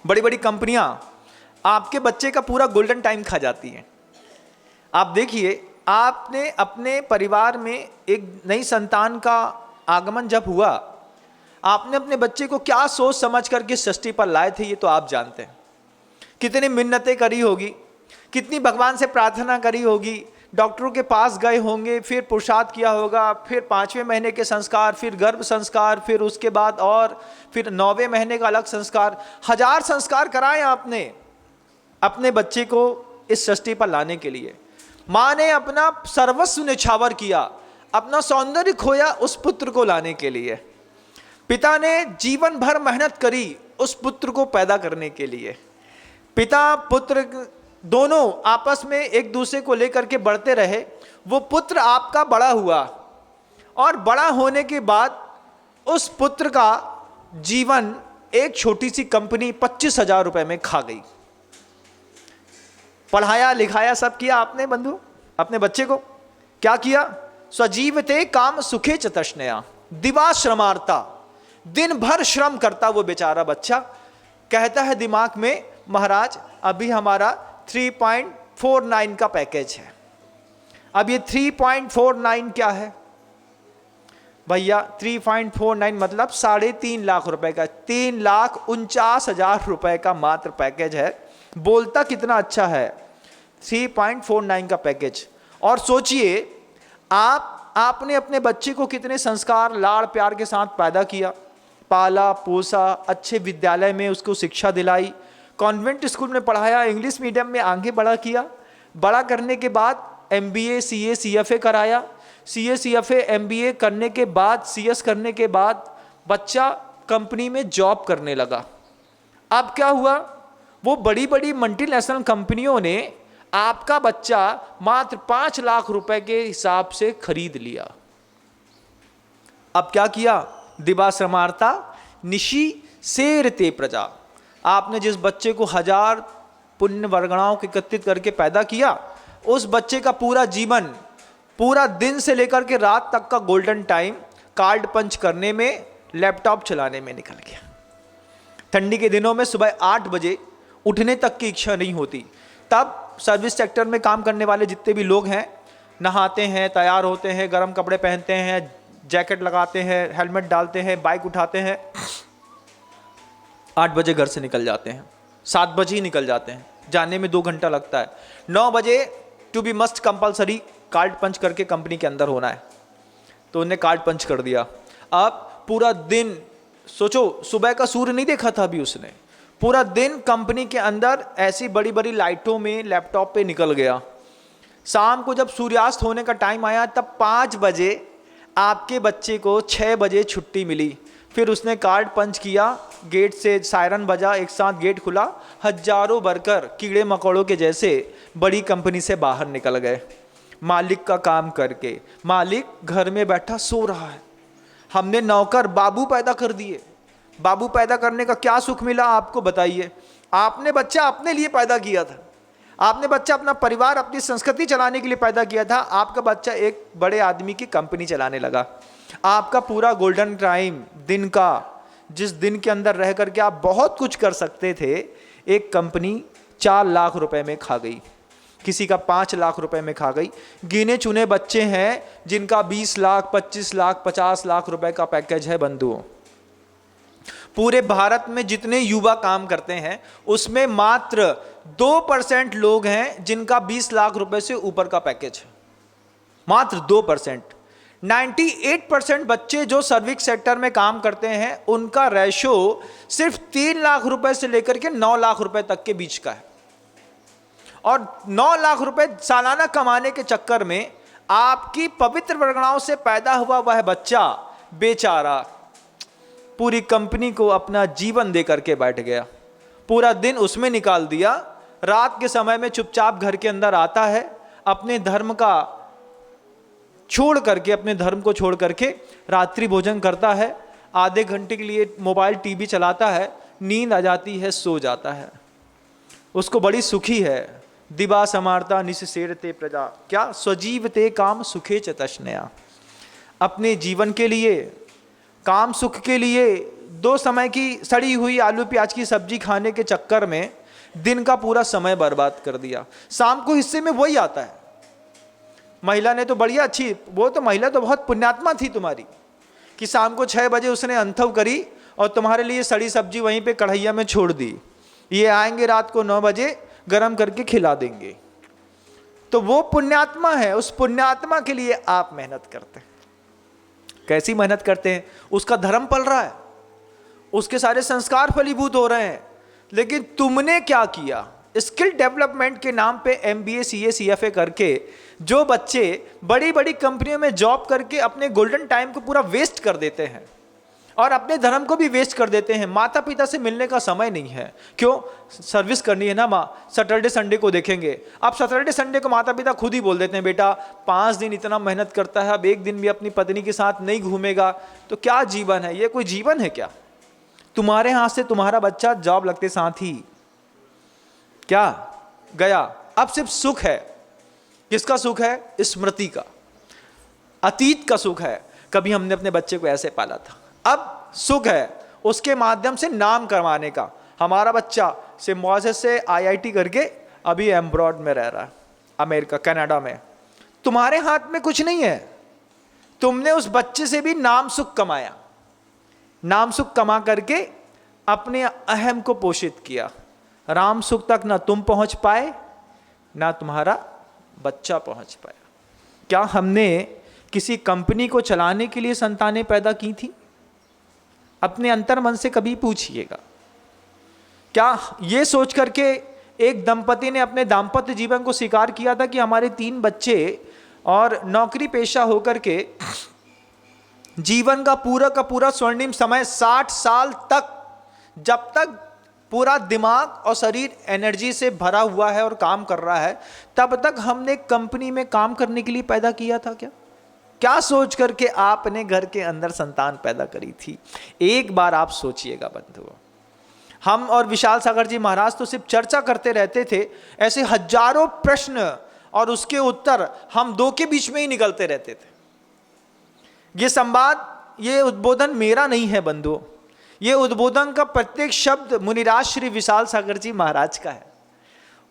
बड़ी बड़ी कंपनियां आपके बच्चे का पूरा गोल्डन टाइम खा जाती हैं। आप देखिए, आपने अपने परिवार में एक नई संतान का आगमन जब हुआ, आपने अपने बच्चे को क्या सोच समझ करके सृष्टि पर लाए थे, ये तो आप जानते हैं। कितनी मिन्नतें करी होगी, कितनी भगवान से प्रार्थना करी होगी, डॉक्टरों के पास गए होंगे, फिर पुरुषार्थ किया होगा, फिर 5वें महीने के संस्कार, फिर गर्भ संस्कार, फिर उसके बाद और फिर 9वें महीने का अलग संस्कार। 1000 संस्कार कराए आपने अपने बच्चे को इस सृष्टि पर लाने के लिए। माँ ने अपना सर्वस्व निछावर किया, अपना सौंदर्य खोया उस पुत्र को लाने के लिए। पिता ने जीवन भर मेहनत करी उस पुत्र को पैदा करने के लिए। पिता पुत्र दोनों आपस में एक दूसरे को लेकर के बढ़ते रहे। वो पुत्र आपका बड़ा हुआ और बड़ा होने के बाद उस पुत्र का जीवन एक छोटी सी कंपनी 25,000 रुपए में खा गई। पढ़ाया लिखाया सब किया आपने बंधु अपने बच्चे को, क्या किया? स्वजीवते काम सुखे च तृष्णया दिवा श्रमार्ता, दिन भर श्रम करता वो बेचारा बच्चा। कहता है दिमाग में, महाराज अभी हमारा 3.49 का पैकेज है। अब ये 3.49 क्या है भैया? 3.49 मतलब 3.5 लाख रुपए का, 3,49,000 रुपए का मात्र पैकेज है। बोलता कितना अच्छा है, 3.49 का पैकेज। और सोचिए आपने अपने बच्चे को कितने संस्कार लाड़ प्यार के साथ पैदा किया, पाला पोसा, अच्छे विद्यालय में उसको शिक्षा दिलाई, कॉन्वेंट स्कूल में पढ़ाया, इंग्लिश मीडियम में आगे बड़ा किया। बड़ा करने के बाद MBA CA CFA कराया, CA CFA MBA करने के बाद CS करने के बाद बच्चा कंपनी में जॉब करने लगा। अब क्या हुआ? वो बड़ी बड़ी मल्टीनेशनल कंपनियों ने आपका बच्चा मात्र 5 लाख रुपए के हिसाब से खरीद लिया। अब क्या किया? दिवा श्रमार्ता निशी सेरते प्रजा। आपने जिस बच्चे को 1000 पुण्य वर्गणाओं को एकत्रित करके पैदा किया, उस बच्चे का पूरा जीवन, पूरा दिन से लेकर के रात तक का गोल्डन टाइम कार्ड पंच करने में, लैपटॉप चलाने में निकल गया। ठंडी के दिनों में सुबह 8 बजे उठने तक की इच्छा नहीं होती। तब सर्विस सेक्टर में काम करने वाले जितने भी लोग हैं, नहाते हैं, तैयार होते हैं, गर्म कपड़े पहनते हैं, जैकेट लगाते हैं, हेलमेट डालते हैं, बाइक उठाते हैं, 8 बजे घर से निकल जाते हैं, 7 बजे ही निकल जाते हैं, जाने में 2 घंटा लगता है। 9 बजे to be must compulsory card punch करके कंपनी के अंदर होना है, तो उन्हें कार्ड पंच कर दिया। अब पूरा दिन सोचो, सुबह का सूर्य नहीं देखा था अभी उसने, पूरा दिन कंपनी के अंदर ऐसी बड़ी बड़ी लाइटों में लैपटॉप पे निकल गया। शाम को जब सूर्यास्त होने का टाइम आया, तब 5 बजे आपके बच्चे को 6 बजे छुट्टी मिली। फिर उसने कार्ड पंच किया, गेट से सायरन बजा, एक साथ गेट खुला, हजारों वर्कर कीड़े मकोड़ों के जैसे बड़ी कंपनी से बाहर निकल गए। मालिक का काम करके मालिक घर में बैठा सो रहा है। हमने नौकर बाबू पैदा कर दिए। बाबू पैदा करने का क्या सुख मिला आपको बताइए? आपने बच्चा अपने लिए पैदा किया था, आपने बच्चा अपना परिवार, अपनी संस्कृति चलाने के लिए पैदा किया था। आपका बच्चा एक बड़े आदमी की कंपनी चलाने लगा। आपका पूरा गोल्डन टाइम दिन का, जिस दिन के अंदर रह करके आप बहुत कुछ कर सकते थे, एक कंपनी 4 लाख रुपए में खा गई, किसी का 5 लाख रुपए में खा गई। गिने चुने बच्चे हैं जिनका 20 लाख, 25 लाख, 50 लाख रुपए का पैकेज है बंधुओं। पूरे भारत में जितने युवा काम करते हैं, उसमें मात्र 2% लोग हैं जिनका 20 लाख रुपए से ऊपर का पैकेज है, मात्र 2%। 98% बच्चे जो सर्विस सेक्टर में काम करते हैं, उनका रेशो सिर्फ 3 लाख रुपए से लेकर के 9 लाख रुपए तक के बीच का है। और 9 लाख रुपए सालाना कमाने के चक्कर में आपकी पवित्र वर्गणाओं से पैदा हुआ वह बच्चा बेचारा पूरी कंपनी को अपना जीवन दे करके बैठ गया, पूरा दिन उसमें निकाल दिया। रात के समय में चुपचाप घर के अंदर आता है, अपने धर्म का छोड़ करके, अपने धर्म को छोड़ करके रात्रि भोजन करता है, आधे घंटे के लिए मोबाइल टीवी चलाता है, नींद आ जाती है, सो जाता है। उसको बड़ी सुखी है। दिवा समारता निशेरते प्रजा, क्या? स्वजीवते काम सुखे च तृष्णया। अपने जीवन के लिए, काम सुख के लिए 2 समय की सड़ी हुई आलू प्याज की सब्जी खाने के चक्कर में दिन का पूरा समय बर्बाद कर दिया। शाम को हिस्से में वही आता है। महिला ने तो बढ़िया अच्छी, वो तो महिला तो बहुत पुण्यात्मा थी तुम्हारी कि शाम को 6 बजे उसने अंथव करी और तुम्हारे लिए सड़ी सब्जी वहीं पे कढ़ैया में छोड़ दी। ये आएंगे रात को 9 बजे गरम करके खिला देंगे। तो वो पुण्यात्मा है, उस पुण्यात्मा के लिए आप मेहनत करते हैं। कैसी मेहनत करते हैं? उसका धर्म पल रहा है, उसके सारे संस्कार फलीभूत हो रहे हैं, लेकिन तुमने क्या किया? स्किल डेवलपमेंट के नाम पे MBA CA CFA करके जो बच्चे बड़ी बड़ी कंपनियों में जॉब करके अपने गोल्डन टाइम को पूरा वेस्ट कर देते हैं और अपने धर्म को भी वेस्ट कर देते हैं। माता पिता से मिलने का समय नहीं है। क्यों? सर्विस करनी है ना माँ, सैटरडे संडे को देखेंगे। अब सैटरडे संडे को माता पिता खुद ही बोल देते हैं, बेटा 5 दिन इतना मेहनत करता है, अब 1 दिन भी अपनी पत्नी के साथ नहीं घूमेगा तो क्या जीवन है? ये कोई जीवन है क्या? तुम्हारे हाथ से तुम्हारा बच्चा जॉब लगते साथ ही क्या गया? अब सिर्फ सुख है। किसका सुख है? स्मृति का, अतीत का सुख है। कभी हमने अपने बच्चे को ऐसे पाला था। अब सुख है उसके माध्यम से नाम करवाने का। हमारा बच्चा सिम्बायोसिस से IIT करके अभी एम्ब्रॉड में रह रहा है, अमेरिका कनाडा में। तुम्हारे हाथ में कुछ नहीं है। तुमने उस बच्चे से भी नाम सुख कमाया, नाम सुख कमा करके अपने अहम को पोषित किया। राम सुख तक ना तुम पहुंच पाए ना तुम्हारा बच्चा पहुंच पाया। क्या हमने किसी कंपनी को चलाने के लिए संतानें पैदा की थी? अपने अंतर मन से कभी पूछिएगा। क्या ये सोच करके एक दंपति ने अपने दाम्पत्य जीवन को स्वीकार किया था कि हमारे 3 बच्चे और नौकरी पेशा होकर के जीवन का पूरा स्वर्णिम समय 60 साल तक, जब तक पूरा दिमाग और शरीर एनर्जी से भरा हुआ है और काम कर रहा है, तब तक हमने कंपनी में काम करने के लिए पैदा किया था क्या? क्या सोच करके आपने घर के अंदर संतान पैदा करी थी? एक बार आप सोचिएगा बंधुओं। हम और विशाल सागर जी महाराज तो सिर्फ चर्चा करते रहते थे, ऐसे हजारों प्रश्न और उसके उत्तर हम 2 के बीच में ही निकलते रहते थे। ये संवाद, ये उद्बोधन मेरा नहीं है बंधुओं, ये उद्बोधन का प्रत्येक शब्द मुनिराज श्री विशाल सागर जी महाराज का है।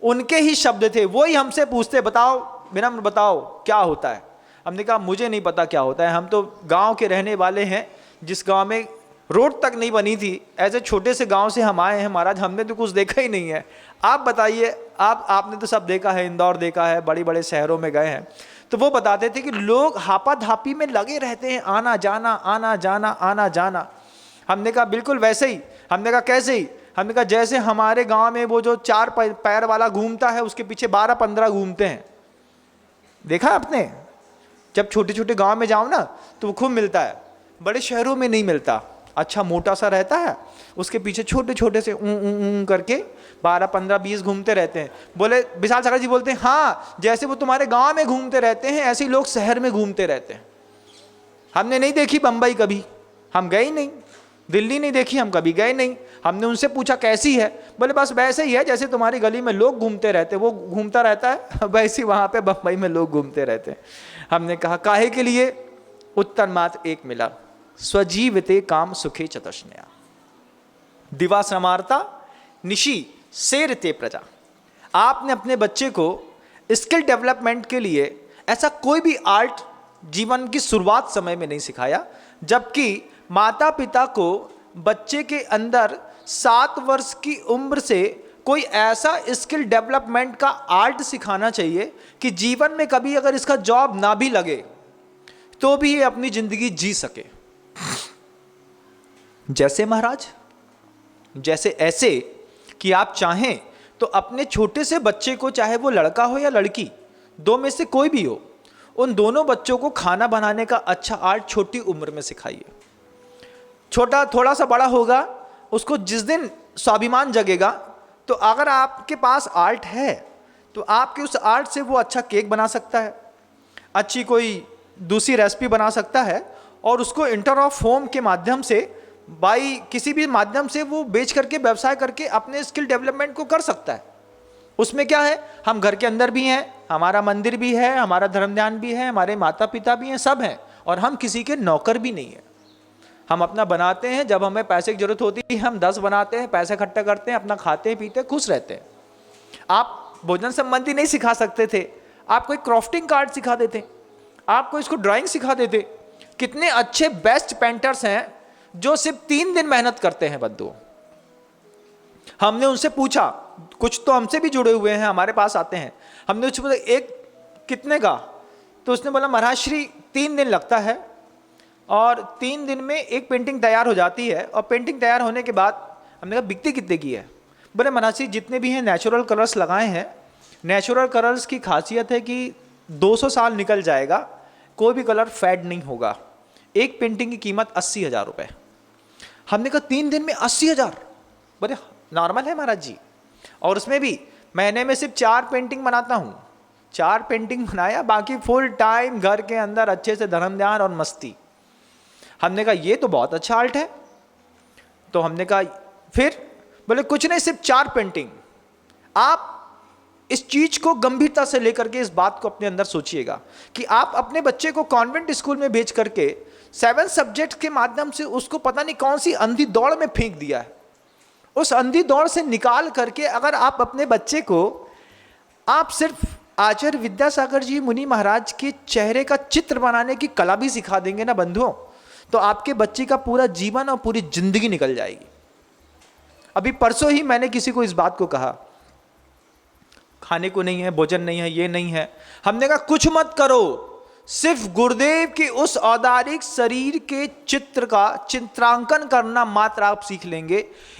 उनके ही शब्द थे। वो ही हमसे पूछते, बताओ विनम्र, बताओ क्या होता है? हमने कहा मुझे नहीं पता क्या होता है, हम तो गांव के रहने वाले हैं, जिस गांव में रोड तक नहीं बनी थी, ऐसे छोटे से गांव से हम आए हैं महाराज, हमने तो कुछ देखा ही नहीं है। आप बताइए, आपने तो सब देखा है, इंदौर देखा है, बड़े बड़े शहरों में गए हैं। तो वो बताते थे कि लोग हापाधापी में लगे रहते हैं, आना जाना आना जाना आना जाना। हमने कहा बिल्कुल वैसे ही। हमने कहा कैसे ही? हमने कहा जैसे हमारे गांव में वो जो 4 पैर वाला घूमता है, उसके पीछे 12-15 घूमते हैं। देखा आपने? जब छोटे छोटे गांव में जाओ ना तो वो खूब मिलता है, बड़े शहरों में नहीं मिलता। अच्छा मोटा सा रहता है, उसके पीछे छोटे छोटे से करके 12-15-20 घूमते रहते हैं। बोले विशाल सागर जी बोलते हैं, हाँ जैसे वो तुम्हारे गांव में घूमते रहते हैं ऐसे ही लोग शहर में घूमते रहते हैं। हमने नहीं देखी बंबई कभी, हम गए ही नहीं। दिल्ली नहीं देखी, हम कभी गए नहीं। हमने उनसे पूछा कैसी है? बोले बस वैसे ही है जैसे तुम्हारी गली में लोग घूमते रहते, वो घूमता रहता है वैसे ही वहां पे बंबई में लोग घूमते रहते हैं। हमने कहा काहे के लिए? उत्तर मात्र एक मिला, स्वजीवते काम सुखे चतुष्णया, दिवा समारता निशी सेरते प्रजा। आपने अपने बच्चे को स्किल डेवलपमेंट के लिए ऐसा कोई भी आर्ट जीवन की शुरुआत समय में नहीं सिखाया, जबकि माता पिता को बच्चे के अंदर 7 वर्ष की उम्र से कोई ऐसा स्किल डेवलपमेंट का आर्ट सिखाना चाहिए कि जीवन में कभी अगर इसका जॉब ना भी लगे तो भी ये अपनी जिंदगी जी सके। जैसे महाराज, जैसे ऐसे कि आप चाहें तो अपने छोटे से बच्चे को, चाहे वो लड़का हो या लड़की, 2 में से कोई भी हो, उन दोनों बच्चों को खाना बनाने का अच्छा आर्ट छोटी उम्र में सिखाइए। छोटा थोड़ा सा बड़ा होगा, उसको जिस दिन स्वाभिमान जगेगा, तो अगर आपके पास आर्ट है तो आपके उस आर्ट से वो अच्छा केक बना सकता है, अच्छी कोई दूसरी रेसिपी बना सकता है, और उसको इंटर ऑफ होम के माध्यम से, बाई किसी भी माध्यम से वो बेच करके, व्यवसाय करके अपने स्किल डेवलपमेंट को कर सकता है। उसमें क्या है, हम घर के अंदर भी हैं, हमारा मंदिर भी है, हमारा धर्म ध्यान भी है, हमारे माता पिता भी हैं, सब हैं, और हम किसी के नौकर भी नहीं हैं। हम अपना बनाते हैं, जब हमें पैसे की जरूरत होती है हम 10 बनाते हैं, पैसे इकट्ठा करते हैं, अपना खाते हैं पीते हैं, खुश रहते हैं। आप भोजन संबंधी नहीं सिखा सकते थे, आपको एक क्राफ्टिंग कार्ड सिखा देते, आपको इसको ड्राइंग सिखा देते। कितने अच्छे बेस्ट पेंटर्स हैं जो सिर्फ 3 दिन मेहनत करते हैं बंधुओं। हमने उनसे पूछा, कुछ तो हमसे भी जुड़े हुए हैं, हमारे पास आते हैं, हमने उससे पूछा एक कितने का, तो उसने बोला महाराज श्री 3 दिन लगता है और 3 दिन में एक पेंटिंग तैयार हो जाती है, और पेंटिंग तैयार होने के बाद हमने कहा बिकती कितने की है? बोले महाराज श्री जितने भी हैं नेचुरल कलर्स लगाए हैं, नेचुरल कलर्स की खासियत है कि 200 साल निकल जाएगा, कोई भी कलर फेड नहीं होगा। एक पेंटिंग की कीमत 80,000 रुपये। हमने कहा 3 दिन में 80,000? बोले नॉर्मल है महाराज जी, और उसमें भी महीने में सिर्फ 4 पेंटिंग बनाता हूँ। 4 पेंटिंग बनाया, बाकी फुल टाइम घर के अंदर अच्छे से धर्म ध्यान और मस्ती। हमने कहा ये तो बहुत अच्छा आर्ट है। तो हमने कहा फिर? बोले कुछ नहीं, सिर्फ 4 पेंटिंग। आप इस चीज को गंभीरता से लेकर के इस बात को अपने अंदर सोचिएगा कि आप अपने बच्चे को कॉन्वेंट स्कूल में भेज करके 7 सब्जेक्ट के माध्यम से उसको पता नहीं कौन सी अंधी दौड़ में फेंक दिया है। उस अंधी दौड़ से निकाल करके अगर आप अपने बच्चे को आप सिर्फ आचार्य विद्यासागर जी मुनि महाराज के चेहरे का चित्र बनाने की कला भी सिखा देंगे ना बंधुओं, तो आपके बच्चे का पूरा जीवन और पूरी जिंदगी निकल जाएगी। अभी परसों ही मैंने किसी को इस बात को कहा, खाने को नहीं है, भोजन नहीं है, ये नहीं है। हमने कहा कुछ मत करो, सिर्फ गुरुदेव के उस औदारिक शरीर के चित्र का चित्रांकन करना मात्र आप सीख लेंगे।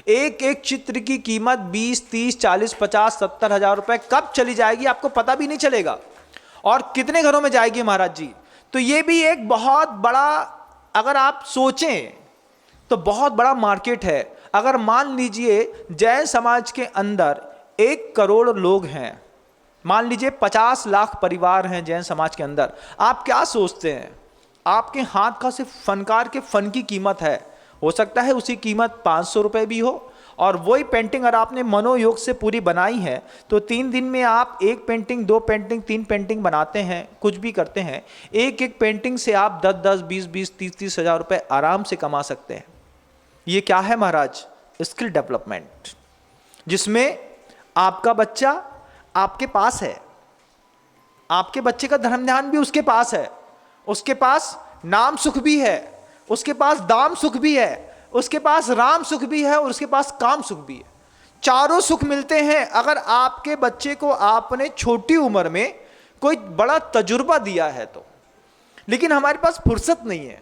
एक एक चित्र की कीमत 20, 30, 40, 50, 70 हजार रुपए कब चली जाएगी आपको पता भी नहीं चलेगा, और कितने घरों में जाएगी महाराज जी। तो ये भी एक बहुत बड़ा, अगर आप सोचें तो बहुत बड़ा मार्केट है। अगर मान लीजिए जैन समाज के अंदर 1 करोड़ लोग हैं, मान लीजिए 50 लाख परिवार हैं जैन समाज के अंदर, आप क्या सोचते हैं आपके हाथ का सिर्फ फनकार के फन की कीमत है, हो सकता है उसी कीमत 500 रुपये भी हो, और वही पेंटिंग अगर आपने मनोयोग से पूरी बनाई है तो 3 दिन में आप 1 पेंटिंग, 2 पेंटिंग, 3 पेंटिंग बनाते हैं, कुछ भी करते हैं, एक एक पेंटिंग से आप 10-10, 20-20, 30-30 हजार रुपये आराम से कमा सकते हैं। ये क्या है महाराज? स्किल डेवलपमेंट, जिसमें आपका बच्चा आपके पास है, आपके बच्चे का धर्म ध्यान भी उसके पास है, उसके पास नाम सुख भी है, उसके पास दाम सुख भी है, उसके पास राम सुख भी है, और उसके पास काम सुख भी है। चारों सुख मिलते हैं अगर आपके बच्चे को आपने छोटी उम्र में कोई बड़ा तजुर्बा दिया है तो। लेकिन हमारे पास फुर्सत नहीं है,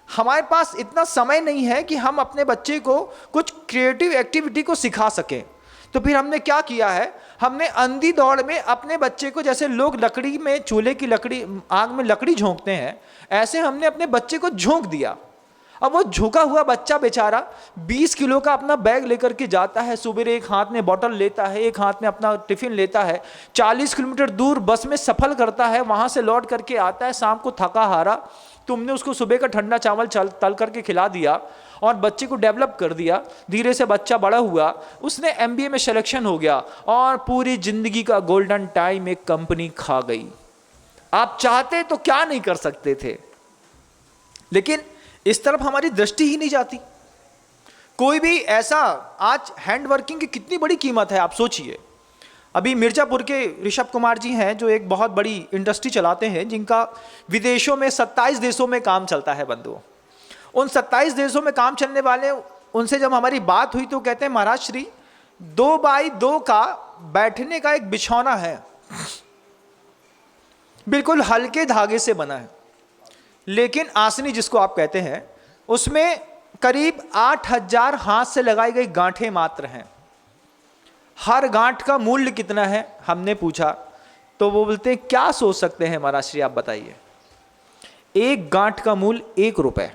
हमारे पास इतना समय नहीं है कि हम अपने बच्चे को कुछ क्रिएटिव एक्टिविटी को सिखा सकें। तो फिर हमने क्या किया है, हमने अंधी दौड़ में अपने बच्चे को, जैसे लोग लकड़ी में, चूल्हे की लकड़ी, आग में लकड़ी झोंकते हैं, ऐसे हमने अपने बच्चे को झोंक दिया। अब वो झुका हुआ बच्चा बेचारा 20 किलो का अपना बैग लेकर के जाता है, सुबह एक हाथ में बॉटल लेता है, एक हाथ में अपना टिफिन लेता है, 40 किलोमीटर दूर बस में सफर करता है, वहाँ से लौट करके आता है शाम को थका हारा। तुमने उसको सुबह का ठंडा चावल तल करके खिला दिया और बच्चे को डेवलप कर दिया, धीरे से बच्चा बड़ा हुआ, उसने MBA में सिलेक्शन हो गया और पूरी जिंदगी का गोल्डन टाइम एक कंपनी खा गई। आप चाहते तो क्या नहीं कर सकते थे, लेकिन इस तरफ हमारी दृष्टि ही नहीं जाती। कोई भी ऐसा, आज हैंड वर्किंग की कितनी बड़ी कीमत है आप सोचिए। अभी मिर्जापुर के ऋषभ कुमार जी हैं जो एक बहुत बड़ी इंडस्ट्री चलाते हैं, जिनका विदेशों में 27 देशों में काम चलता है बंधुओं। उन 27 देशों में काम चलने वाले, उनसे जब हमारी बात हुई तो कहते हैं महाराज श्री 2x2 का बैठने का एक बिछौना है, बिल्कुल हल्के धागे से बना है, लेकिन आसनी जिसको आप कहते हैं उसमें करीब 8,000 हाथ से लगाई गई गांठें मात्र हैं। हर गांठ का मूल्य कितना है हमने पूछा तो वो बोलते हैं क्या सोच सकते हैं महाराज श्री आप बताइए, एक गांठ का मूल्य 1 रुपए।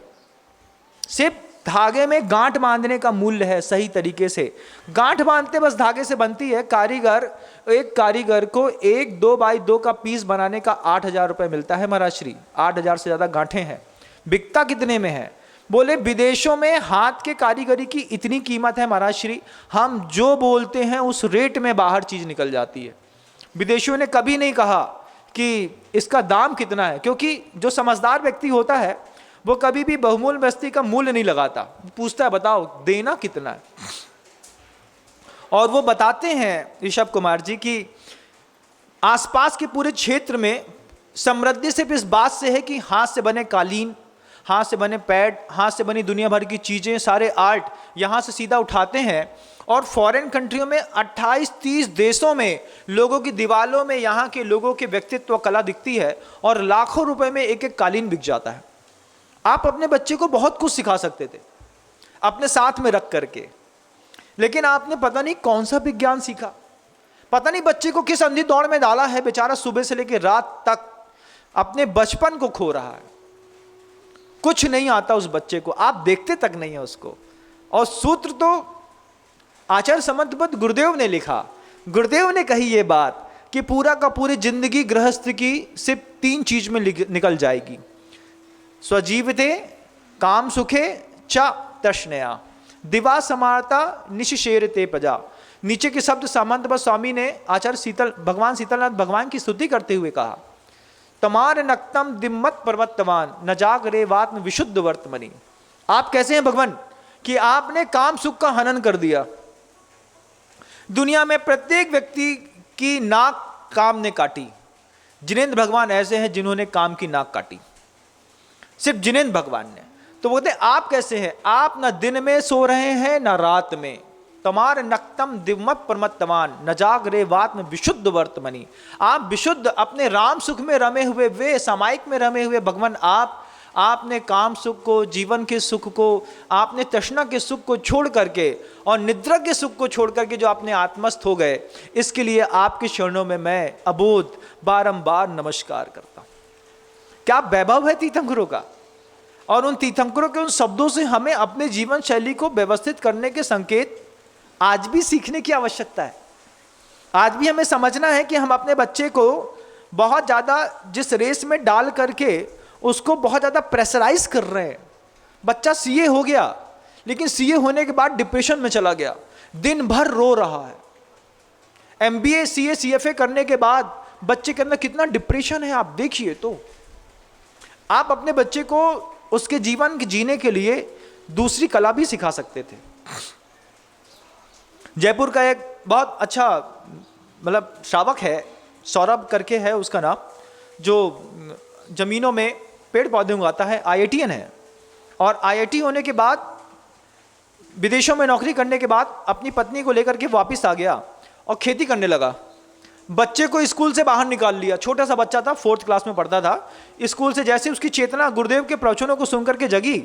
सिर्फ धागे में गांठ बांधने का मूल्य है, सही तरीके से गांठ बांधते बस धागे से बनती है। एक कारीगर को 1 2x2 का पीस बनाने का 8,000 रुपये मिलता है महाराज श्री। 8,000 से ज्यादा गांठें हैं। बिकता कितने में है? बोले विदेशों में हाथ के कारीगरी की इतनी कीमत है महाराज श्री, हम जो बोलते हैं उस रेट में बाहर चीज निकल जाती है। विदेशियों ने कभी नहीं कहा कि इसका दाम कितना है, क्योंकि जो समझदार व्यक्ति होता है वो कभी भी बहुमूल्य वस्तु का मूल्य नहीं लगाता, पूछता है बताओ देना कितना है। और वो बताते हैं ऋषभ कुमार जी कि आसपास के पूरे क्षेत्र में समृद्धि सिर्फ इस बात से है कि हाथ से बने कालीन, हाथ से बने पैड, हाथ से बनी दुनिया भर की चीज़ें, सारे आर्ट यहाँ से सीधा उठाते हैं और फॉरेन कंट्रियों में 28-30 देशों में लोगों की दीवारों में यहाँ के लोगों के व्यक्तित्व कला दिखती है और लाखों रुपए में एक एक कालीन बिक जाता है। आप अपने बच्चे को बहुत कुछ सिखा सकते थे अपने साथ में रख करके, लेकिन आपने पता नहीं कौन सा विज्ञान सीखा, पता नहीं बच्चे को किस अंधी दौड़ में डाला है, बेचारा सुबह से लेकर रात तक अपने बचपन को खो रहा है। कुछ नहीं आता उस बच्चे को, आप देखते तक नहीं है उसको। और सूत्र तो आचार्य समंतपद गुरुदेव ने लिखा, गुरुदेव ने कही ये बात कि पूरा का पूरी जिंदगी गृहस्थ की सिर्फ 3 चीज में निकल जाएगी, स्वजीविते, काम सुखे, च तृष्णया, दिवा समारता निशिशेरते प्रजा। नीचे के शब्द समंतपद स्वामी ने आचार्य भगवान शीतलनाथ भगवान की स्तुति करते हुए कहा, तमार नक्तम दिम्मत पर्वतवान न जागरे वात्म विशुद्ध वर्तमनी। आप कैसे हैं भगवान कि आपने काम सुख का हनन कर दिया। दुनिया में प्रत्येक व्यक्ति की नाक काम ने काटी, जिनेंद्र भगवान ऐसे हैं जिन्होंने काम की नाक काटी, सिर्फ जिनेंद्र भगवान ने। तो बोलते आप कैसे हैं, आप न दिन में सो रहे हैं न रात में, तमार नक्तम दिव्मत परमत्तमान न जागरे वात्म विशुद्ध वर्तमनी। आप विशुद्ध अपने राम सुख में रमे हुए, वे सामायिक में रमे हुए भगवान, आपने काम सुख को, जीवन के सुख को, आपने तृष्णा के सुख को छोड़ करके और निद्रा के सुख को छोड़ करके जो आपने आत्मस्थ हो गए, इसके लिए आपके चरणों में मैं अबोध बारंबार नमस्कार करता हूं। क्या वैभव है तीर्थंकरों का, और उन तीर्थंकरों के उन शब्दों से हमें अपने जीवन शैली को व्यवस्थित करने के संकेत आज भी सीखने की आवश्यकता है। आज भी हमें समझना है कि हम अपने बच्चे को बहुत ज़्यादा जिस रेस में डाल करके उसको बहुत ज़्यादा प्रेशराइज कर रहे हैं। बच्चा सीए हो गया, लेकिन सीए होने के बाद डिप्रेशन में चला गया, दिन भर रो रहा है। एमबीए, सीए, सीएफए करने के बाद बच्चे के अंदर कितना डिप्रेशन है, आप देखिए। तो आप अपने बच्चे को उसके जीवन के जीने के लिए दूसरी कला भी सिखा सकते थे। जयपुर का एक बहुत अच्छा मतलब श्रावक है, सौरभ करके है उसका नाम, जो जमीनों में पेड़ पौधे उगाता है, आईआईटीएन है। और आईआईटी होने के बाद विदेशों में नौकरी करने के बाद अपनी पत्नी को लेकर के वापस आ गया और खेती करने लगा। बच्चे को स्कूल से बाहर निकाल लिया, छोटा सा बच्चा था, 4th क्लास में पढ़ता था। स्कूल से जैसे उसकी चेतना गुरुदेव के प्रवचनों को सुनकर के जगी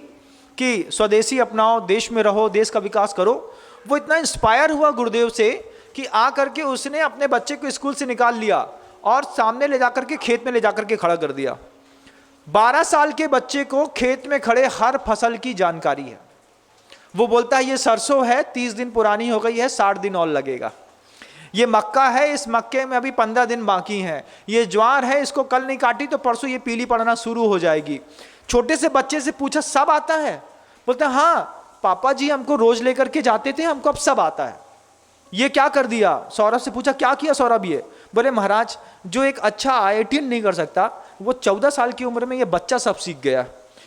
कि स्वदेशी अपनाओ, देश में रहो, देश का विकास करो, वो इतना इंस्पायर हुआ गुरुदेव से कि आ करके उसने अपने बच्चे को स्कूल से निकाल लिया और सामने ले जाकर के खेत में ले जाकर के खड़ा कर दिया। 12 साल के बच्चे को खेत में खड़े हर फसल की जानकारी है। वो बोलता है ये सरसों है, 30 दिन पुरानी हो गई है, 60 दिन और लगेगा। ये मक्का है, इस मक्के में अभी 15 दिन बाकी हैं। ये ज्वार है, इसको कल नहीं काटी तो परसों ये पीली पड़ना शुरू हो जाएगी। छोटे से बच्चे से पूछा सब आता है? बोलते हैं हाँ पापा जी हमको रोज लेकर के जाते थे, हमको अब सब आता है। ये क्या कर दिया? सौरभ से पूछा क्या किया सौरभ? ये बोले महाराज जो एक अच्छा आईआईटीएन नहीं कर सकता, वो 14 साल की उम्र में ये बच्चा सब सीख गया।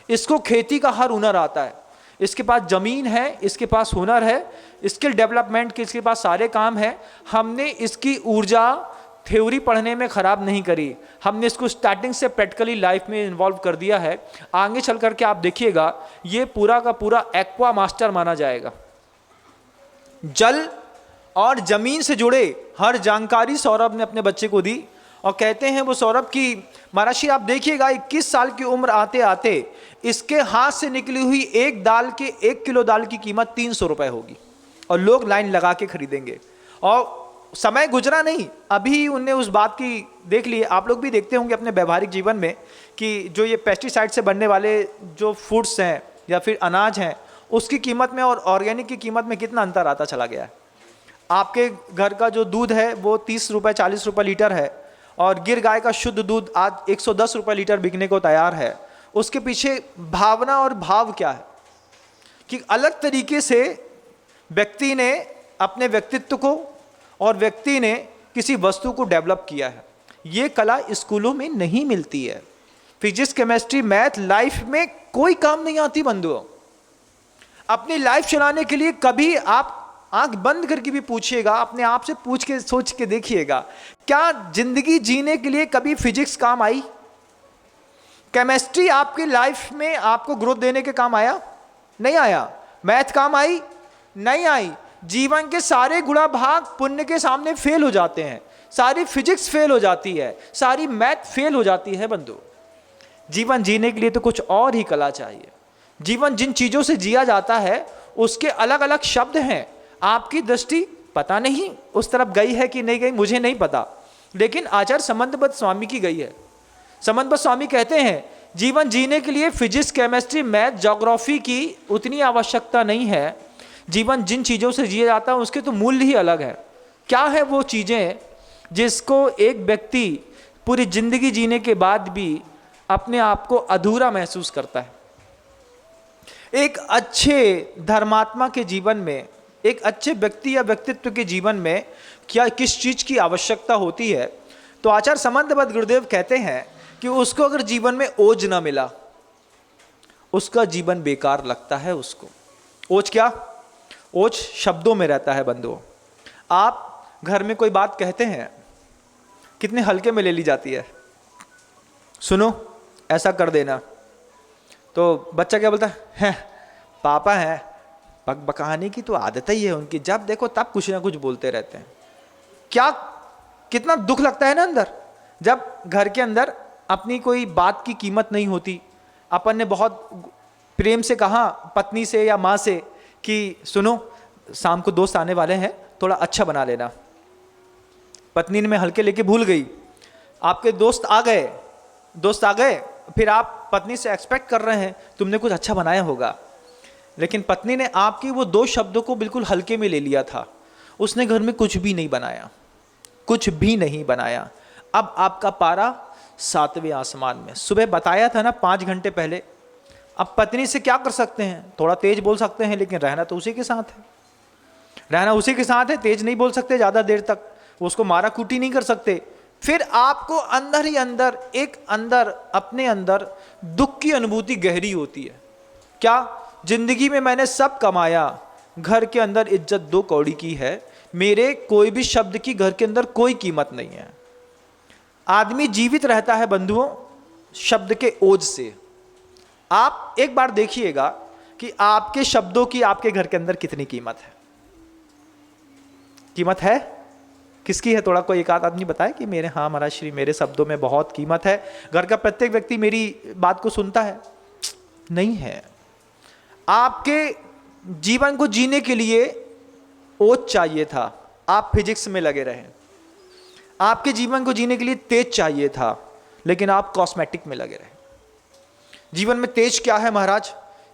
इसको खेती का हर हुनर आता है, इसके पास जमीन है, इसके पास हुनर है, स्किल डेवलपमेंट के इसके पास सारे काम है। हमने इसकी ऊर्जा थ्योरी पढ़ने में खराब नहीं करी, हमने इसको स्टार्टिंग से प्रैक्टिकली लाइफ में इन्वॉल्व कर दिया है। आगे चल करके आप देखिएगा ये पूरा का पूरा एक्वा मास्टर माना जाएगा। जल और जमीन से जुड़े हर जानकारी सौरभ ने अपने बच्चे को दी। और कहते हैं वो सौरभ की महाराज जी आप देखिएगा 21 साल की उम्र आते आते इसके हाथ से निकली हुई एक दाल के 1 किलो दाल की कीमत 300 रुपए होगी और लोग लाइन लगा के खरीदेंगे। और समय गुजरा नहीं, अभी उनने उस बात की देख ली। आप लोग भी देखते होंगे अपने व्यवहारिक जीवन में कि जो ये पेस्टिसाइड से बनने वाले जो फूड्स हैं या फिर अनाज हैं उसकी कीमत में और ऑर्गेनिक की कीमत में कितना अंतर आता चला गया है। आपके घर का जो दूध है वो 30 रुपये 40 रुपये लीटर है और गिर गाय का शुद्ध दूध आज 110 रुपये लीटर बिकने को तैयार है। उसके पीछे भावना और भाव क्या है कि अलग तरीके से व्यक्ति ने अपने व्यक्तित्व को और व्यक्ति ने किसी वस्तु को डेवलप किया है। ये कला स्कूलों में नहीं मिलती है। फिजिक्स, केमिस्ट्री, मैथ लाइफ में कोई काम नहीं आती बंधुओं। अपनी लाइफ चलाने के लिए कभी आप आंख बंद करके भी पूछिएगा, अपने आप से पूछ के सोच के देखिएगा, क्या जिंदगी जीने के लिए कभी फिजिक्स काम आई? केमिस्ट्री आपकी लाइफ में आपको ग्रोथ देने के काम आया? नहीं आया। मैथ काम आई? नहीं आई। जीवन के सारे गुणा भाग पुण्य के सामने फेल हो जाते हैं, सारी फिजिक्स फेल हो जाती है, सारी मैथ फेल हो जाती है बंधु। जीवन जीने के लिए तो कुछ और ही कला चाहिए। जीवन जिन चीजों से जिया जाता है उसके अलग अलग शब्द हैं। आपकी दृष्टि पता नहीं उस तरफ गई है कि नहीं गई, मुझे नहीं पता, लेकिन आचार्य समंतबद्ध स्वामी की गई है। समंतबद्ध स्वामी कहते हैं जीवन जीने के लिए फिजिक्स, केमिस्ट्री, मैथ, ज्योग्राफी की उतनी आवश्यकता नहीं है। जीवन जिन चीज़ों से जिया जाता है उसके तो मूल्य ही अलग है। क्या है वो चीज़ें जिसको एक व्यक्ति पूरी जिंदगी जीने के बाद भी अपने आप को अधूरा महसूस करता है? एक अच्छे धर्मात्मा के जीवन में, एक अच्छे व्यक्ति या व्यक्तित्व के जीवन में क्या किस चीज़ की आवश्यकता होती है? तो आचार्य समंतबद्ध गुरुदेव कहते हैं कि उसको अगर जीवन में ओज ना मिला, उसका जीवन बेकार लगता है उसको। ओज क्या? ओज शब्दों में रहता है बंधुओं। आप घर में कोई बात कहते हैं, कितने हल्के में ले ली जाती है। सुनो, ऐसा कर देना, तो बच्चा क्या बोलता है? पापा हैं, बकबकाने की तो आदत ही है उनकी, जब देखो तब कुछ ना कुछ बोलते रहते हैं। क्या कितना दुख लगता है ना अंदर, जब घर के अंदर अपनी कोई बात की कीमत नहीं होती। अपन ने बहुत प्रेम से कहा पत्नी से या माँ से कि सुनो शाम को दोस्त आने वाले हैं, थोड़ा अच्छा बना लेना। पत्नी ने मैं हल्के लेके भूल गई, आपके दोस्त आ गए, फिर आप पत्नी से एक्सपेक्ट कर रहे हैं तुमने कुछ अच्छा बनाया होगा, लेकिन पत्नी ने आपकी वो दो शब्दों को बिल्कुल हल्के में ले लिया था। उसने घर में कुछ भी नहीं बनाया, कुछ भी नहीं बनाया। अब आपका पारा 7वें आसमान में। सुबह बताया था ना 5 घंटे पहले। अब पत्नी से क्या कर सकते हैं? थोड़ा तेज बोल सकते हैं, लेकिन रहना तो उसी के साथ है, रहना उसी के साथ है। तेज नहीं बोल सकते ज़्यादा देर तक, उसको मारा कूटी नहीं कर सकते। फिर आपको अंदर ही अंदर अपने अंदर दुख की अनुभूति गहरी होती है। क्या? जिंदगी में मैंने सब कमाया, घर के अंदर इज्जत 2 कौड़ी की है, मेरे कोई भी शब्द की घर के अंदर कोई कीमत नहीं है। आदमी जीवित रहता है बंधुओं शब्द के ओज से। आप एक बार देखिएगा कि आपके शब्दों की आपके घर के अंदर कितनी कीमत है। कीमत है किसकी है? थोड़ा कोई एक आध आदमी बताए कि मेरे, हाँ महाराज श्री, मेरे शब्दों में बहुत कीमत है, घर का प्रत्येक व्यक्ति मेरी बात को सुनता है। नहीं है। आपके जीवन को जीने के लिए ओज चाहिए था, आप फिजिक्स में लगे रहे। आपके जीवन को जीने के लिए तेज चाहिए था, लेकिन आप कॉस्मेटिक में लगे रहे। जीवन में तेज क्या है महाराज?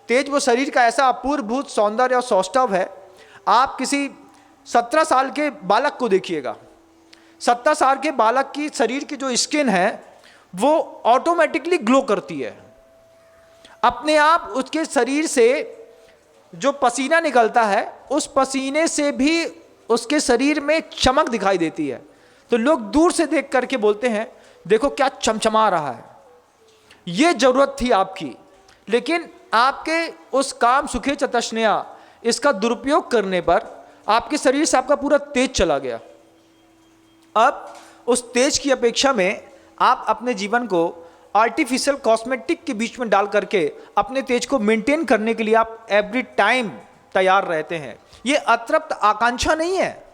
तेज वो शरीर का ऐसा अपूर्वभूत सौंदर्य और सौष्ठव है। आप किसी 17 साल के बालक को देखिएगा, 17 साल के बालक की शरीर की जो स्किन है वो ऑटोमेटिकली ग्लो करती है। अपने आप उसके शरीर से जो पसीना निकलता है, उस पसीने से भी उसके शरीर में चमक दिखाई देती है। तो लोग दूर से देख करके बोलते हैं देखो क्या चमचमा रहा है। ये जरूरत थी आपकी, लेकिन आपके उस काम सुखे चतस्नया इसका दुरुपयोग करने पर आपके शरीर से आपका पूरा तेज चला गया। अब उस तेज की अपेक्षा में आप अपने जीवन को आर्टिफिशियल कॉस्मेटिक के बीच में डाल करके अपने तेज को मेंटेन करने के लिए आप एवरी टाइम तैयार रहते हैं। ये अतृप्त आकांक्षा नहीं है,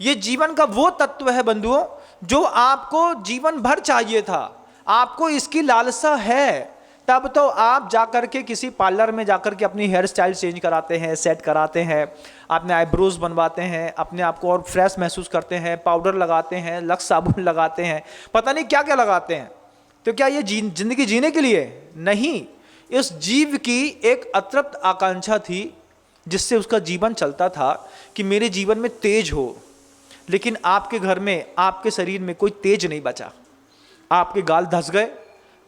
ये जीवन का वो तत्व है बंधुओं जो आपको जीवन भर चाहिए था। आपको इसकी लालसा है, तब तो आप जाकर के किसी पार्लर में जाकर के अपनी हेयर स्टाइल चेंज कराते हैं, सेट कराते हैं, अपने आईब्रोज बनवाते हैं, अपने आप को और फ्रेश महसूस करते हैं, पाउडर लगाते हैं, लक्स साबुन लगाते हैं, पता नहीं क्या क्या लगाते हैं। तो क्या ये जिंदगी जीने के लिए? नहीं। इस जीव की एक अतृप्त आकांक्षा थी जिससे उसका जीवन चलता था कि मेरे जीवन में तेज हो, लेकिन आपके घर में, आपके शरीर में कोई तेज नहीं बचा। आपके गाल धस गए,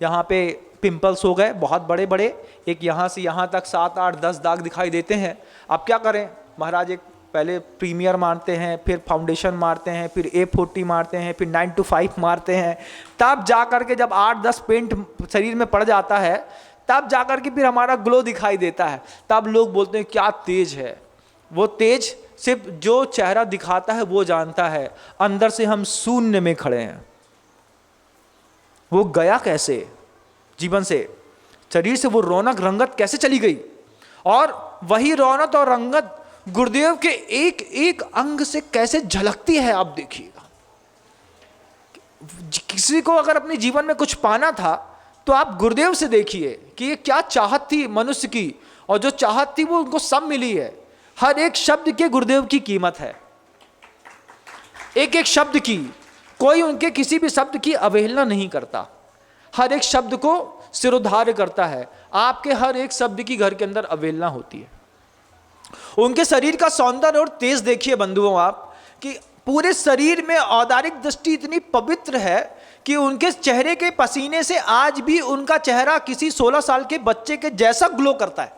यहाँ पे पिंपल्स हो गए बहुत बड़े बड़े, एक यहाँ से यहाँ तक 7, 8, 10 दाग दिखाई देते हैं। अब क्या करें महाराज? एक पहले प्रीमियर मारते हैं, फिर फाउंडेशन मारते हैं, फिर A40 मारते हैं, फिर 9 to 5 मारते हैं, तब जा कर के जब 8-10 पेंट शरीर में पड़ जाता है, तब जा कर के फिर हमारा ग्लो दिखाई देता है। तब लोग बोलते हैं क्या तेज है। वो तेज सिर्फ जो चेहरा दिखाता है वो जानता है, अंदर से हम शून्य में खड़े हैं। वो गया कैसे जीवन से, शरीर से वो रौनक रंगत कैसे चली गई, और वही रौनक और रंगत गुरुदेव के एक एक अंग से कैसे झलकती है। आप देखिएगा, किसी को अगर अपने जीवन में कुछ पाना था तो आप गुरुदेव से देखिए कि ये क्या चाहत थी मनुष्य की, और जो चाहत थी वो उनको सब मिली है। हर एक शब्द के गुरुदेव की कीमत है, एक एक शब्द की। कोई उनके किसी भी शब्द की अवहेलना नहीं करता, हर एक शब्द को सिरोधार्य करता है। आपके हर एक शब्द की घर के अंदर अवहेलना होती है। उनके शरीर का सौंदर्य और तेज देखिए बंधुओं आप, कि पूरे शरीर में औदारिक दृष्टि इतनी पवित्र है कि उनके चेहरे के पसीने से आज भी उनका चेहरा किसी 16 साल के बच्चे के जैसा ग्लो करता है।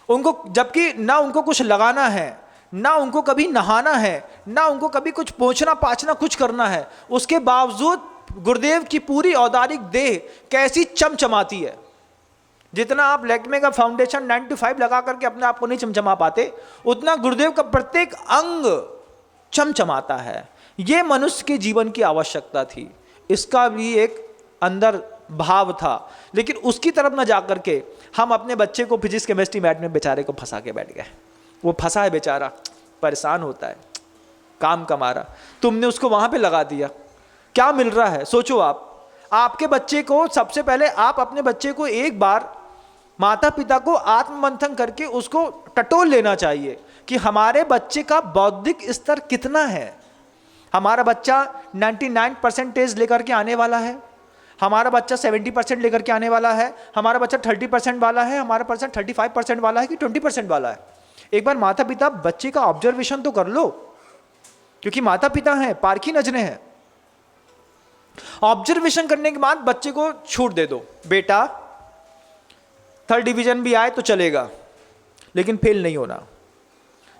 उनको जबकि ना उनको कुछ लगाना है, ना उनको कभी नहाना है, ना उनको कभी कुछ पोंछना पाछना कुछ करना है, उसके बावजूद गुरुदेव की पूरी औदारिक देह कैसी चमचमाती है। जितना आप लैक्मे का फाउंडेशन 9 to 5 लगा करके अपने आप को नहीं चमचमा पाते, उतना गुरुदेव का प्रत्येक अंग चमचमाता है। यह मनुष्य के जीवन की आवश्यकता थी, इसका भी एक अंदर भाव था। लेकिन उसकी तरफ न जाकर के हम अपने बच्चे को फिजिक्स केमिस्ट्री मैथ में बेचारे को फंसा के बैठ गए। वो फंसा है बेचारा, परेशान होता है काम का मारा, तुमने उसको वहां पे लगा दिया, क्या मिल रहा है सोचो आप। आपके बच्चे को सबसे पहले आप अपने बच्चे को एक बार माता पिता को आत्ममंथन करके उसको टटोल लेना चाहिए कि हमारे बच्चे का बौद्धिक स्तर कितना है। हमारा बच्चा 99% लेकर के आने वाला है, हमारा बच्चा 70% लेकर के आने वाला है, हमारा बच्चा 30% वाला है, हमारा बच्चा 35% वाला है कि 20% वाला है। एक बार माता पिता बच्चे का ऑब्जर्वेशन तो कर लो, क्योंकि माता पिता हैं, पारखी नजरें हैं। ऑब्जर्वेशन करने के बाद बच्चे को छूट दे दो, बेटा 3rd डिवीजन भी आए तो चलेगा लेकिन फेल नहीं होना।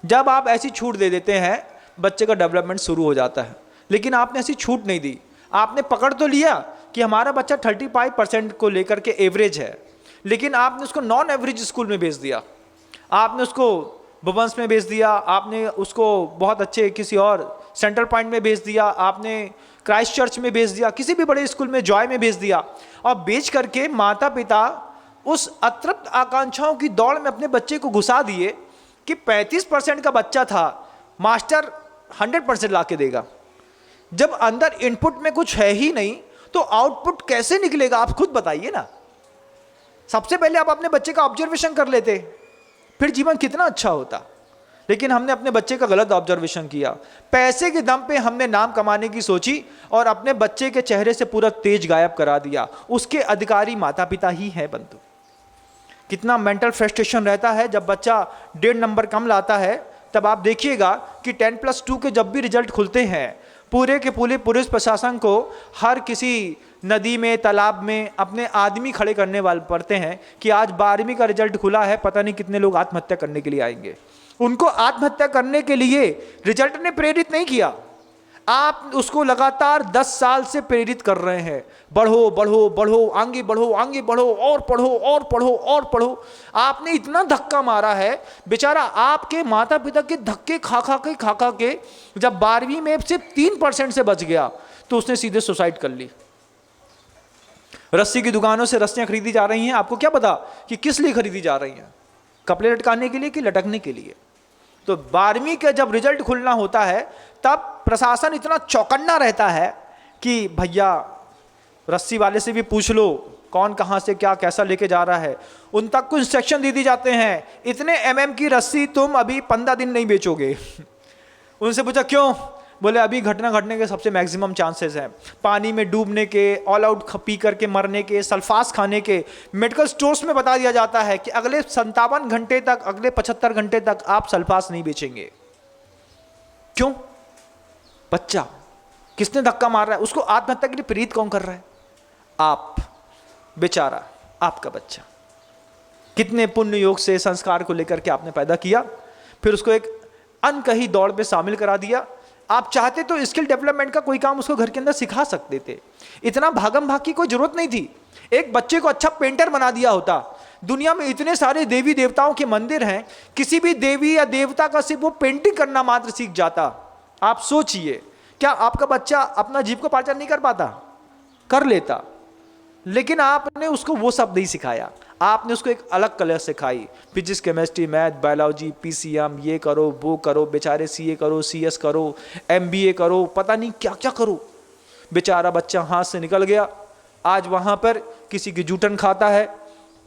जब आप ऐसी छूट दे देते हैं बच्चे का डेवलपमेंट शुरू हो जाता है। लेकिन आपने ऐसी छूट नहीं दी, आपने पकड़ तो लिया कि हमारा बच्चा 35% को लेकर के एवरेज है, लेकिन आपने उसको नॉन एवरेज स्कूल में भेज दिया, आपने उसको भुवंस में भेज दिया, आपने उसको बहुत अच्छे किसी और सेंट्रल पॉइंट में भेज दिया, आपने क्राइस्ट चर्च में भेज दिया, किसी भी बड़े स्कूल में जॉय में भेज दिया, और भेज करके माता पिता उस अतृप्त आकांक्षाओं की दौड़ में अपने बच्चे को घुसा दिए कि 35% का बच्चा था, मास्टर 100% ला के देगा। जब अंदर इनपुट में कुछ है ही नहीं तो आउटपुट कैसे निकलेगा, आप खुद बताइए ना। सबसे पहले आप अपने बच्चे का ऑब्जर्वेशन कर लेते, फिर जीवन कितना अच्छा होता। लेकिन हमने अपने बच्चे का गलत ऑब्जर्वेशन किया, पैसे के दम पे हमने नाम कमाने की सोची और अपने बच्चे के चेहरे से पूरा तेज गायब करा दिया। उसके अधिकारी माता पिता ही हैं बंधु। कितना मेंटल फ्रस्ट्रेशन रहता है जब बच्चा 1.5 नंबर कम लाता है। तब आप देखिएगा कि 10+2 के जब भी रिजल्ट खुलते हैं, पूरे के पूरे पुलिस प्रशासन को हर किसी नदी में तालाब में अपने आदमी खड़े करने वाले पड़ते हैं कि आज 12वीं का रिजल्ट खुला है, पता नहीं कितने लोग आत्महत्या करने के लिए आएंगे। उनको आत्महत्या करने के लिए रिजल्ट ने प्रेरित नहीं किया, आप उसको लगातार 10 साल से प्रेरित कर रहे हैं, बढ़ो बढ़ो बढ़ो, आगे बढ़ो आगे बढ़ो, और पढ़ो और पढ़ो और पढ़ो। आपने इतना धक्का मारा है, बेचारा आपके माता पिता के धक्के खा खा के जब 12वीं में सिर्फ 3% से बच गया तो उसने सीधे सुसाइड कर ली। रस्सी की दुकानों से रस्सियां खरीदी जा रही हैं, आपको क्या पता कि किस लिए खरीदी जा रही हैं, कपड़े लटकाने के लिए कि लटकने के लिए। तो 12वीं का जब रिजल्ट खुलना होता है तब प्रशासन इतना चौकन्ना रहता है कि भैया रस्सी वाले से भी पूछ लो कौन कहाँ से क्या कैसा लेके जा रहा है। उन तक को इंस्ट्रक्शन दे दी जाते हैं, इतने mm की रस्सी तुम अभी 15 दिन नहीं बेचोगे। उनसे पूछा क्यों, बोले अभी घटना घटने के सबसे मैक्सिमम चांसेस हैं, पानी में डूबने के, ऑल आउट पी करके मरने के, सल्फास खाने के। मेडिकल स्टोर्स में बता दिया जाता है कि अगले 57 घंटे तक, अगले 75 घंटे तक आप सल्फास नहीं बेचेंगे। क्यों? बच्चा किसने धक्का मार रहा है, उसको आत्महत्या के लिए प्रेरित कौन कर रहा है? आप, बेचारा आपका बच्चा। कितने पुण्य योग से संस्कार को लेकर के आपने पैदा किया, फिर उसको एक अनकही दौड़ पे शामिल करा दिया। आप चाहते तो स्किल डेवलपमेंट का कोई काम उसको घर के अंदर सिखा सकते थे, इतना भागम भाग की कोई जरूरत नहीं थी। एक बच्चे को अच्छा पेंटर बना दिया होता। दुनिया में इतने सारे देवी देवताओं के मंदिर हैं, किसी भी देवी या देवता का सिर्फ वो पेंटिंग करना मात्र सीख जाता। आप सोचिए, क्या आपका बच्चा अपना जीविकोपार्जन नहीं कर पाता? कर लेता। लेकिन आपने उसको वो सब नहीं सिखाया, आपने उसको एक अलग कला सिखाई। Physics, chemistry, math, biology, PCM, ये करो वो करो, बेचारे सीए करो, सीएस करो, एमबीए करो, पता नहीं क्या क्या करो। बेचारा बच्चा हाथ से निकल गया। आज वहाँ पर किसी की जूठन खाता है,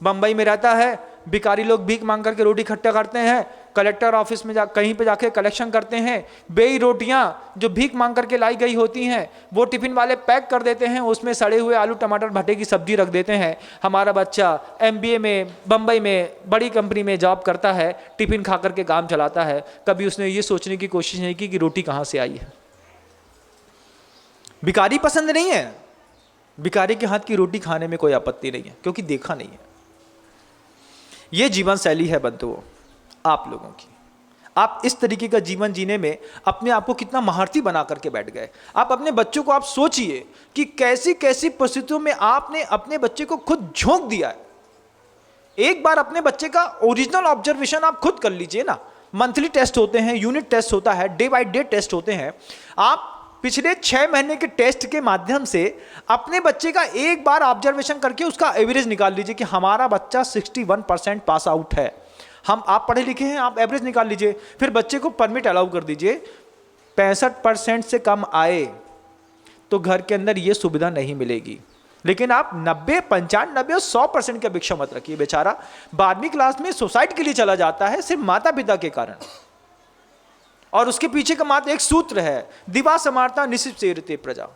बम्बई में रहता है, भिखारी लोग भीख मांग करके रोटी इकट्ठा करते हैं, कलेक्टर ऑफिस में कहीं पे जाके कलेक्शन करते हैं। बेई रोटियां जो भीख मांग करके लाई गई होती हैं वो टिफिन वाले पैक कर देते हैं, उसमें सड़े हुए आलू टमाटर भट्टे की सब्जी रख देते हैं। हमारा बच्चा एमबीए में बम्बई में बड़ी कंपनी में जॉब करता है, टिफिन खा करके काम चलाता है। कभी उसने ये सोचने की कोशिश नहीं की कि रोटी कहाँ से आई है। भिखारी पसंद नहीं है, भिखारी के हाथ की रोटी खाने में कोई आपत्ति नहीं है, क्योंकि देखा नहीं है। ये जीवन शैली है बंधुओं आप लोगों की। आप इस तरीके का जीवन जीने में अपने आप को कितना महारथी बना करके बैठ गए। आप अपने बच्चों को आप सोचिए कि कैसी कैसी परिस्थितियों में आपने अपने बच्चे को खुद झोंक दिया है। एक बार अपने बच्चे का ओरिजिनल ऑब्जर्वेशन आप खुद कर लीजिए ना। मंथली टेस्ट होते हैं, यूनिट टेस्ट होता है, डे बाय डे टेस्ट होते हैं। आप पिछले 6 महीने के टेस्ट के माध्यम से अपने बच्चे का एक बार ऑब्जर्वेशन करके उसका एवरेज निकाल लीजिए कि हमारा बच्चा 61% पास आउट है। आप पढ़े लिखे हैं, आप एवरेज निकाल लीजिए। फिर बच्चे को परमिट अलाउ कर दीजिए। 65% से कम आए तो घर के अंदर ये सुविधा नहीं मिलेगी। लेकिन आप 90, 95 और 100% की अपेक्षा मत रखिए। बेचारा 12वीं क्लास में सुसाइड के लिए चला जाता है सिर्फ माता पिता के कारण, और उसके पीछे का मात्र एक सूत्र है, दिवा समारता निशित सेरते प्रजा,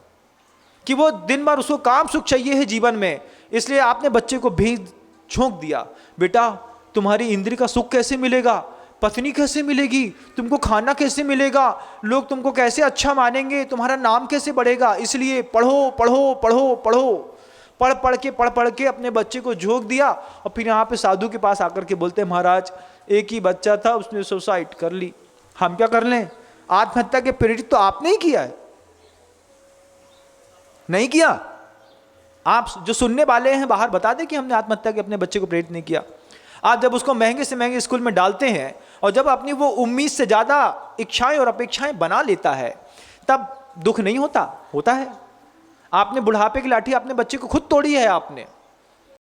कि वो दिन भर उसको काम सुख चाहिए है जीवन में। इसलिए आपने बच्चे को भी झोंक दिया, बेटा तुम्हारी इंद्रिय का सुख कैसे मिलेगा, पत्नी कैसे मिलेगी, तुमको खाना कैसे मिलेगा, लोग तुमको कैसे अच्छा मानेंगे, तुम्हारा नाम कैसे बढ़ेगा, इसलिए पढ़ो पढ़ो पढ़ो पढ़ो। पढ़ पढ़ के अपने बच्चे को झोंक दिया। और फिर यहाँ पे साधु के पास आकर के बोलते, महाराज एक ही बच्चा था, उसने सुसाइड कर ली, हम क्या कर लें? आत्महत्या के प्रेरित तो आपने ही किया है, नहीं किया? आप जो सुनने वाले हैं बाहर बता दें कि हमने आत्महत्या के अपने बच्चे को प्रेरित नहीं किया। आप जब उसको महंगे से महंगे स्कूल में डालते हैं और जब अपनी वो उम्मीद से ज्यादा इच्छाएं और अपेक्षाएं बना लेता है, तब दुख नहीं होता? होता है। आपने बुढ़ापे की लाठी अपने बच्चे को खुद तोड़ी है आपने।